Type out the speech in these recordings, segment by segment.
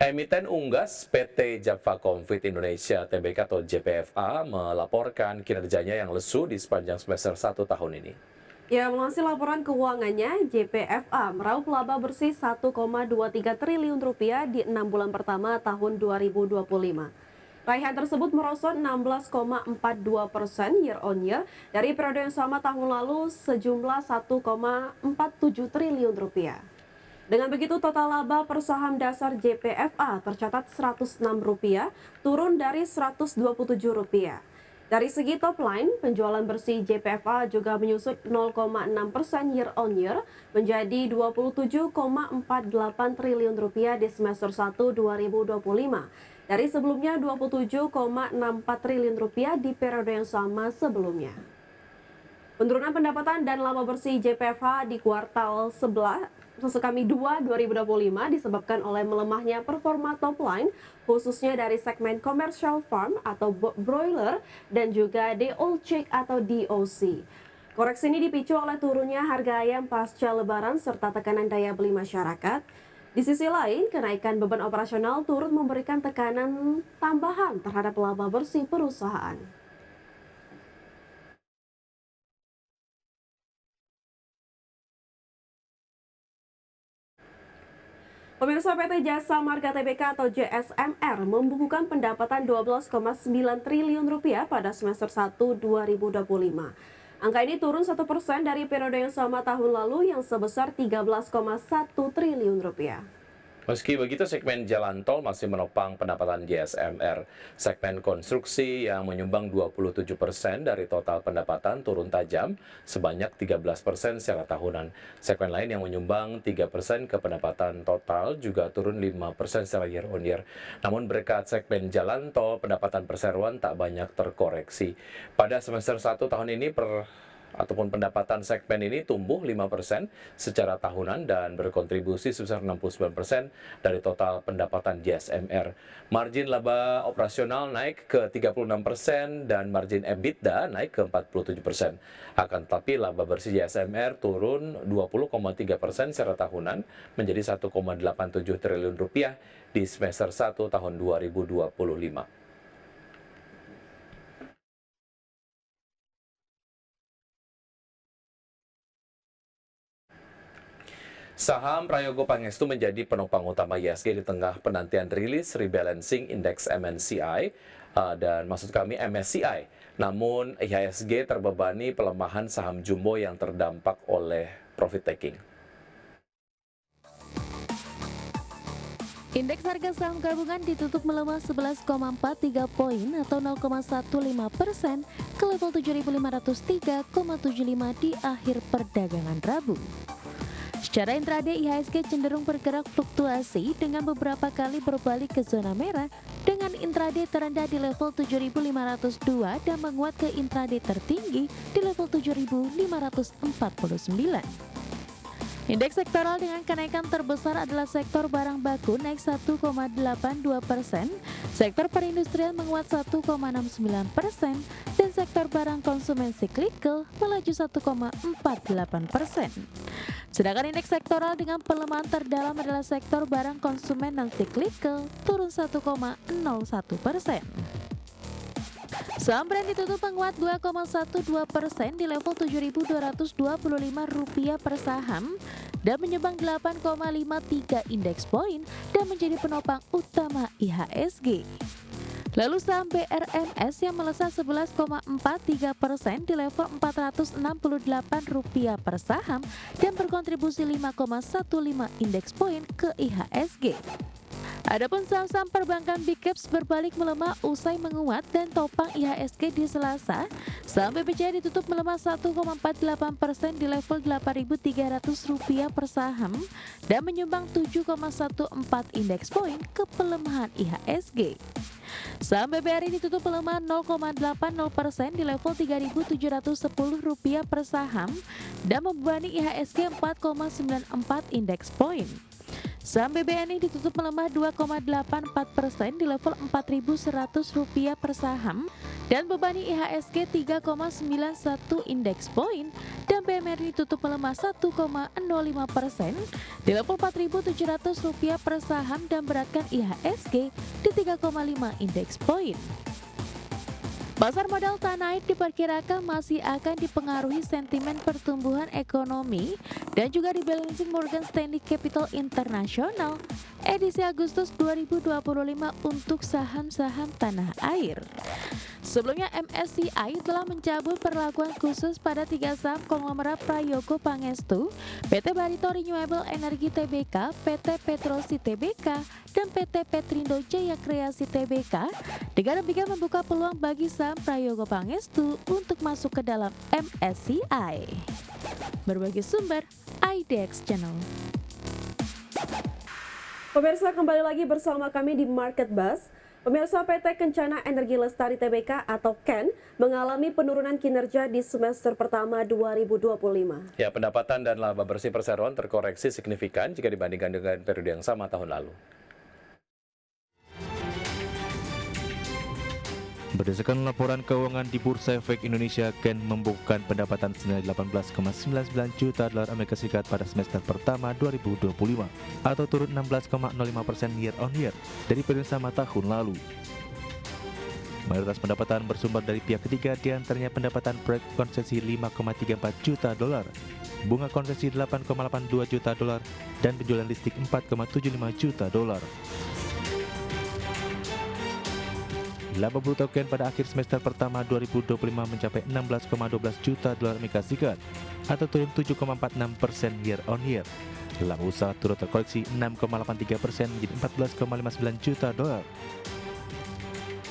Emiten unggas PT Java Confit Indonesia Tbk atau JPFA melaporkan kinerjanya yang lesu di sepanjang semester 1 tahun ini. Ya, melansir laporan keuangannya, JPFA meraup laba bersih 1,23 triliun rupiah di 6 bulan pertama tahun 2025. Raihan tersebut merosot 16,42% year on year dari periode yang sama tahun lalu sejumlah 1,47 triliun rupiah. Dengan begitu total laba per saham dasar JPFA tercatat Rp106, turun dari Rp127. Dari segi top line, penjualan bersih JPFA juga menyusut 0,6% year on year menjadi Rp27,48 triliun di semester 1 2025. Dari sebelumnya Rp27,64 triliun di periode yang sama sebelumnya. Penurunan pendapatan dan laba bersih JPFA di kuartal 2 2025 disebabkan oleh melemahnya performa top line, khususnya dari segmen commercial farm atau broiler dan juga DOC atau DOC. Koreksi ini dipicu oleh turunnya harga ayam pasca lebaran serta tekanan daya beli masyarakat. Di sisi lain, kenaikan beban operasional turut memberikan tekanan tambahan terhadap laba bersih perusahaan. Pemirsa, PT Jasa Marga Tbk atau JSMR membukukan pendapatan Rp12,9 triliun pada semester 1 2025. Angka ini turun 1% dari periode yang sama tahun lalu yang sebesar Rp13,1 triliun. Meski begitu, segmen jalan tol masih menopang pendapatan JSMR. Segmen konstruksi yang menyumbang 27% dari total pendapatan turun tajam sebanyak 13% secara tahunan. Segmen lain yang menyumbang 3% ke pendapatan total juga turun 5% secara year on year. Namun berkat segmen jalan tol, pendapatan perseroan tak banyak terkoreksi. Pada semester 1 tahun ini pendapatan segmen ini tumbuh 5% secara tahunan dan berkontribusi sebesar 69% dari total pendapatan JSMR. Margin laba operasional naik ke 36% dan margin EBITDA naik ke 47%. Akan tetapi laba bersih JSMR turun 20,3% secara tahunan menjadi Rp1,87 triliun di semester 1 tahun 2025. Saham Prayogo Pangestu menjadi penopang utama IHSG di tengah penantian rilis rebalancing indeks MNCI dan maksud kami MSCI. Namun IHSG terbebani pelemahan saham jumbo yang terdampak oleh profit taking. Indeks harga saham gabungan ditutup melemah 11,43 poin atau 0,15% ke level 7.503,75 di akhir perdagangan Rabu. Secara intraday, IHSG cenderung bergerak fluktuasi dengan beberapa kali berbalik ke zona merah dengan intraday terendah di level 7.502 dan menguat ke intraday tertinggi di level 7.549. Indeks sektoral dengan kenaikan terbesar adalah sektor barang baku naik 1,82%, sektor perindustrian menguat 1,69%, dan sektor barang konsumen siklikal melaju 1,48%. Sedangkan indeks sektoral dengan pelemahan terdalam adalah sektor barang konsumen non siklikal turun 1,01%. Saham Brand ditutup menguat 2,12% di level Rp7.225 per saham dan menyumbang 8,53 indeks poin dan menjadi penopang utama IHSG. Lalu saham BRMS yang melesat 11,43% di level Rp468 per saham dan berkontribusi 5,15 indeks poin ke IHSG. Adapun saham-saham perbankan Big Caps berbalik melemah usai menguat dan topang IHSG di Selasa. Saham BBCA ditutup melemah 1,48% di level Rp8.300 per saham dan menyumbang 7,14 indeks poin ke pelemahan IHSG. Saham BBRI ditutup melemah 0,80% di level Rp3.710 per saham dan membebani IHSG 4,94 indeks poin. Saham BBNI ditutup melemah 2,84% di level Rp4.100 per saham dan membebani IHSG 3,91 indeks poin, dan BMRI tutup melemah 1,05% di level Rp4.700 per saham dan beratkan IHSG di 3,5 indeks poin. Pasar modal tanah air diperkirakan masih akan dipengaruhi sentimen pertumbuhan ekonomi dan juga rebalancing Morgan Stanley Capital International edisi Agustus 2025 untuk saham-saham tanah air. Sebelumnya MSCI telah mencabut perlakuan khusus pada 3 saham konglomerat Prayogo Pangestu, PT Barito Renewable Energy Tbk, PT Petrosi Tbk, dan PT Petrindo Jaya Kreasi Tbk. Dengan demikian membuka peluang bagi saham Prayogo Pangestu untuk masuk ke dalam MSCI. Berbagai sumber, IDX Channel. Pemirsa, kembali lagi bersama kami di Market Buzz. Pemirsa, PT Kencana Energi Lestari Tbk atau KEN mengalami penurunan kinerja di semester pertama 2025. Ya, pendapatan dan laba bersih perseroan terkoreksi signifikan jika dibandingkan dengan periode yang sama tahun lalu. Berdasarkan laporan keuangan di Bursa Efek Indonesia, KEN membukukan pendapatan senilai $18,99 juta Amerika Serikat pada semester pertama 2025 atau turun 16,05% year on year dari periode sama tahun lalu. Mayoritas pendapatan bersumber dari pihak ketiga, diantaranya pendapatan proyek konsesi $5,34 juta, bunga konsesi $8,82 juta, dan penjualan listrik $4,75 juta. Laba bruto KEN pada akhir semester pertama 2025 mencapai $16,12 juta Amerika Serikat atau turun 7,46% year on year. Laba usaha turut terkoreksi 6,83% menjadi $14,59 juta.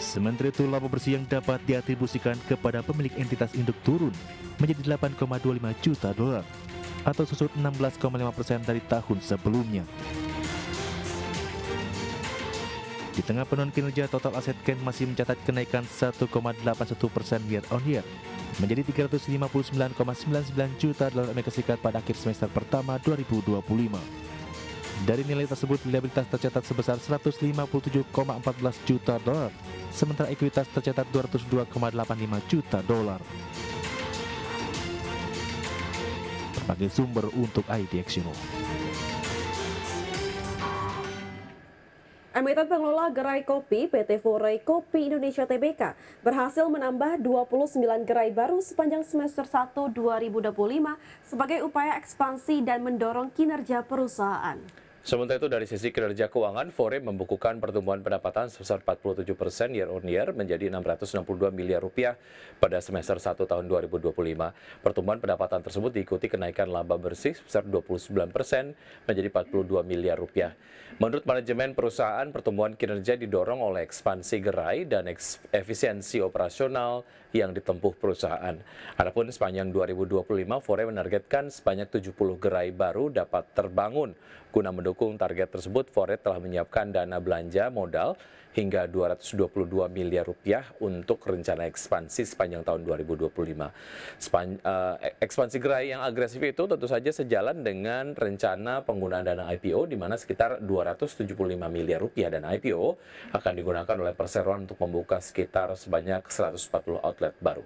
Sementara itu, laba bersih yang dapat diatribusikan kepada pemilik entitas induk turun menjadi $8,25 juta atau susut 16,5% dari tahun sebelumnya. Di tengah penurunan kinerja, total aset KEN masih mencatat kenaikan 1,81% year on year menjadi $359,99 juta Amerika Serikat pada akhir semester pertama 2025. Dari nilai tersebut, liabilitas tercatat sebesar $157,14 juta, sementara ekuitas tercatat $202,85 juta. Berbagai sumber untuk IDX Channel. Emiten pengelola gerai kopi PT Foray Kopi Indonesia Tbk berhasil menambah 29 gerai baru sepanjang semester 1 2025 sebagai upaya ekspansi dan mendorong kinerja perusahaan. Sementara itu, dari sisi kinerja keuangan, Foray membukukan pertumbuhan pendapatan sebesar 47% year on year menjadi $662 miliar pada semester 1 tahun 2025. Pertumbuhan pendapatan tersebut diikuti kenaikan laba bersih sebesar 29% menjadi $42 miliar. Menurut manajemen perusahaan, pertumbuhan kinerja didorong oleh ekspansi gerai dan efisiensi operasional yang ditempuh perusahaan. Adapun sepanjang 2025, Foray menargetkan sebanyak 70 gerai baru dapat terbangun. Guna mendukung target tersebut, Foray telah menyiapkan dana belanja modal hingga $222 miliar untuk rencana ekspansi sepanjang tahun 2025. Ekspansi gerai yang agresif itu tentu saja sejalan dengan rencana penggunaan dana IPO, di mana sekitar $275 miliar dana IPO akan digunakan oleh perseroan untuk membuka sekitar sebanyak 140 outlet baru.